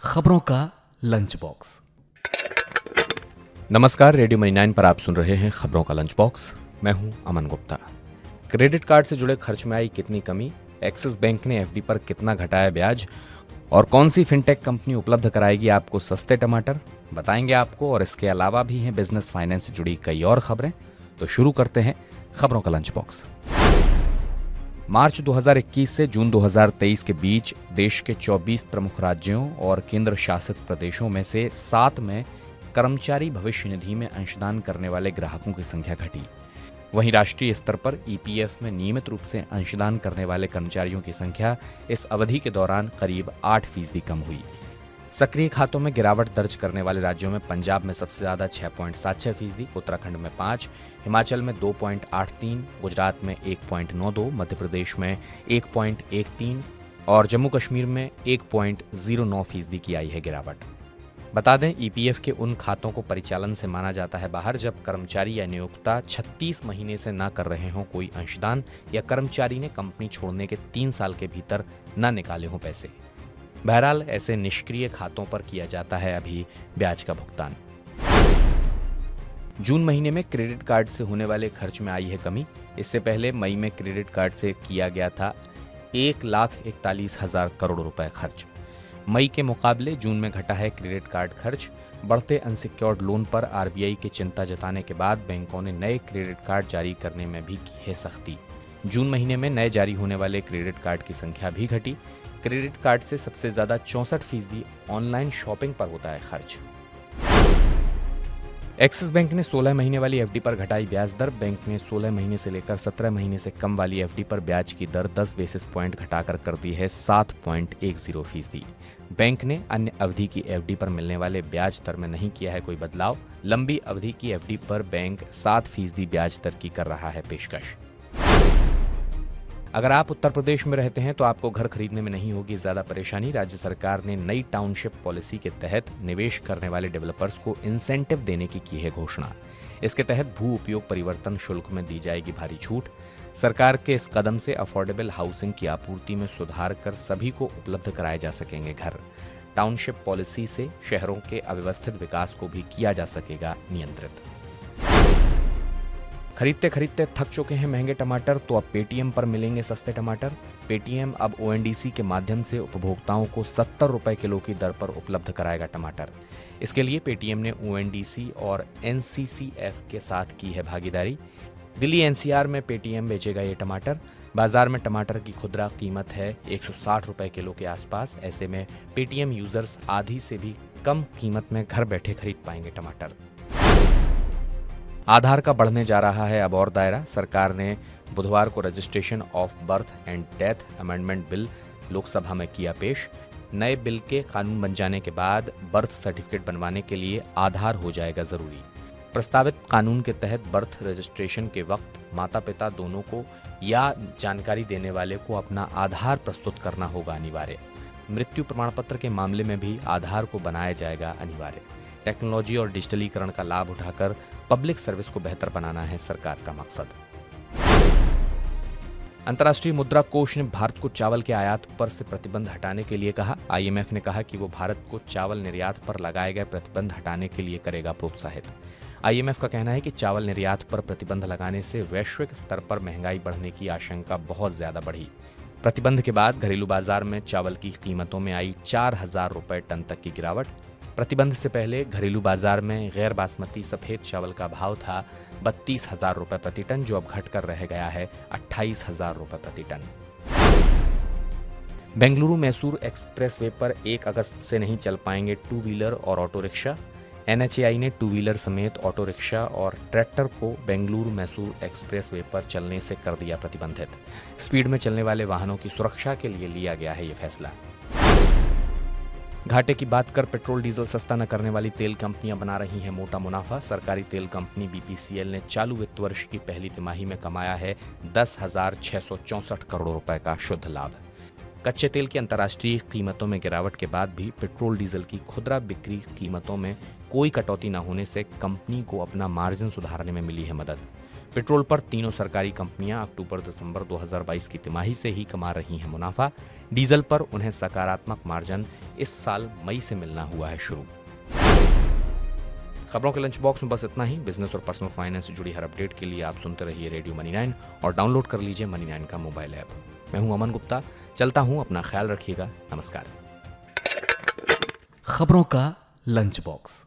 खबरों का lunch box. नमस्कार, रेडियो मनी 9 पर आप सुन रहे हैं खबरों का लंच बॉक्स। मैं हूं अमन गुप्ता। क्रेडिट कार्ड से जुड़े खर्च में आई कितनी कमी, एक्सिस बैंक ने एफडी पर कितना घटाया ब्याज और कौन सी फिनटेक कंपनी उपलब्ध कराएगी आपको सस्ते टमाटर, बताएंगे आपको। और इसके अलावा भी हैं बिजनेस फाइनेंस से जुड़ी कई और खबरें। तो शुरू करते हैं खबरों का लंच बॉक्स। मार्च 2021 से जून 2023 के बीच देश के 24 प्रमुख राज्यों और केंद्र शासित प्रदेशों में से 7 में कर्मचारी भविष्य निधि में अंशदान करने वाले ग्राहकों की संख्या घटी। वहीं राष्ट्रीय स्तर पर ईपीएफ में नियमित रूप से अंशदान करने वाले कर्मचारियों की संख्या इस अवधि के दौरान करीब 8% कम हुई। सक्रिय खातों में गिरावट दर्ज करने वाले राज्यों में पंजाब में सबसे ज्यादा 6.76%, उत्तराखंड में 5%, हिमाचल में 2.83%, गुजरात में 1.92%, मध्य प्रदेश में 1.13% और जम्मू कश्मीर में 1.09% की आई है गिरावट। बता दें, ईपीएफ के उन खातों को परिचालन से माना जाता है बाहर जब कर्मचारी या नियोक्ता 36 महीने से न कर रहे हों कोई अंशदान या कर्मचारी ने कंपनी छोड़ने के 3 साल के भीतर न निकाले हों पैसे। बहरहाल ऐसे निष्क्रिय खातों पर किया जाता है अभी ब्याज का भुगतान। जून महीने में क्रेडिट कार्ड से होने वाले खर्च में आई है कमी। इससे पहले मई में क्रेडिट कार्ड से किया गया था 1,41,000 करोड़ रुपए खर्च। मई के मुकाबले जून में घटा है क्रेडिट कार्ड खर्च। बढ़ते अनसिक्योर्ड लोन पर आरबीआई की चिंता जताने के बाद बैंकों ने नए क्रेडिट कार्ड जारी करने में भी की है सख्ती। जून महीने में नए जारी होने वाले क्रेडिट कार्ड की संख्या भी घटी। क्रेडिट कार्ड से सबसे ज्यादा 64% ऑनलाइन शॉपिंग पर होता है खर्च। एक्सिस बैंक ने 16 महीने वाली एफडी पर घटाई ब्याज दर। बैंक ने 16 महीने से लेकर 17 महीने से कम वाली एफडी पर ब्याज की दर 10 बेसिस पॉइंट घटाकर कर दी है 7.10%। बैंक ने अन्य अवधि की एफडी पर मिलने वाले ब्याज दर में नहीं किया है कोई बदलाव। लंबी अवधि की एफडी पर बैंक 7% ब्याज दर की कर रहा है पेशकश। अगर आप उत्तर प्रदेश में रहते हैं तो आपको घर खरीदने में नहीं होगी ज्यादा परेशानी। राज्य सरकार ने नई टाउनशिप पॉलिसी के तहत निवेश करने वाले डेवलपर्स को इंसेंटिव देने की है घोषणा। इसके तहत भू उपयोग परिवर्तन शुल्क में दी जाएगी भारी छूट। सरकार के इस कदम से अफोर्डेबल हाउसिंग की आपूर्ति में सुधार कर सभी को उपलब्ध कराए जा सकेंगे घर। टाउनशिप पॉलिसी से शहरों के अव्यवस्थित विकास को भी किया जा सकेगा नियंत्रित। खरीदते खरीदते थक चुके हैं महंगे टमाटर, तो अब पेटीएम पर मिलेंगे सस्ते टमाटर। पेटीएम अब ओएनडीसी के माध्यम से उपभोक्ताओं को 70 रुपए किलो की दर पर उपलब्ध कराएगा टमाटर। इसके लिए पेटीएम ने ओएनडीसी और एनसीसीएफ के साथ की है भागीदारी। दिल्ली एनसीआर में पेटीएम बेचेगा ये टमाटर। बाजार में टमाटर की खुदरा कीमत है 160 रुपए किलो के आसपास। ऐसे में पेटीएम यूजर्स आधी से भी कम कीमत में घर बैठे खरीद पाएंगे टमाटर। आधार का बढ़ने जा रहा है अब और दायरा। सरकार ने बुधवार को registration of birth and death amendment bill Lok Sabha में किया पेश। नए बिल के कानून बन जाने के बाद बर्थ सर्टिफिकेट बनवाने के लिए आधार हो जाएगा जरूरी। प्रस्तावित कानून के तहत बर्थ रजिस्ट्रेशन के वक्त माता पिता दोनों को या जानकारी देने वाले को अपना आधार प्रस्तुत करना होगा अनिवार्य। मृत्यु प्रमाण पत्र के मामले में भी आधार को बनाया जाएगा अनिवार्य। टेक्नोलॉजी और डिजिटलीकरण का लाभ उठाकर पब्लिक सर्विस को बेहतर बनाना है सरकार का मकसद। अंतर्राष्ट्रीय मुद्रा कोष ने भारत को चावल के आयात पर से प्रतिबंध हटाने के लिए कहा। आईएमएफ ने कहा कि वो भारत को चावल निर्यात पर लगाए गए प्रतिबंध हटाने के लिए करेगा प्रोत्साहित। आईएमएफ का कहना है कि चावल निर्यात पर प्रतिबंध लगाने से वैश्विक स्तर पर महंगाई बढ़ने की आशंका बहुत ज्यादा बढ़ी। प्रतिबंध के बाद घरेलू बाजार में चावल की कीमतों में आई 4,000 रुपए टन तक की गिरावट। प्रतिबंध से पहले घरेलू बाजार में गैर बासमती सफेद चावल का भाव था 32,000 रुपए प्रति टन, जो अब घटकर रह गया है 28,000 रुपए प्रति टन। बेंगलुरु मैसूर एक्सप्रेसवे पर 1 अगस्त से नहीं चल पाएंगे 2 व्हीलर और ऑटो रिक्शा। एनएचएआई ने 2 व्हीलर समेत ऑटो रिक्शा और ट्रैक्टर को बेंगलुरु मैसूर एक्सप्रेसवे पर चलने से कर दिया प्रतिबंधित। स्पीड में चलने वाले वाहनों की सुरक्षा के लिए लिया गया है ये फैसला। घाटे की बात कर पेट्रोल डीजल सस्ता न करने वाली तेल कंपनियां बना रही हैं मोटा मुनाफा। सरकारी तेल कंपनी बीपीसीएल ने चालू वित्त वर्ष की पहली तिमाही में कमाया है 10,664 करोड़ रुपए का शुद्ध लाभ। कच्चे तेल की अंतर्राष्ट्रीय कीमतों में गिरावट के बाद भी पेट्रोल डीजल की खुदरा बिक्री कीमतों में कोई कटौती न होने से कंपनी को अपना मार्जिन सुधारने में मिली है मदद। पेट्रोल पर तीनों सरकारी कंपनियां अक्टूबर-दिसंबर 2022 की तिमाही से ही कमा रही हैं मुनाफा। डीजल पर उन्हें सकारात्मक मार्जिन इस साल मई से मिलना हुआ है शुरू। खबरों के लंच बॉक्स में बस इतना ही। बिजनेस और पर्सनल फाइनेंस से जुड़ी हर अपडेट के लिए आप सुनते रहिए रेडियो मनी 9 और डाउनलोड कर लीजिए मनी 9 का मोबाइल ऐप। मैं हूं अमन गुप्ता, चलता हूं, अपना ख्याल रखिएगा, नमस्कार। खबरों का लंच बॉक्स।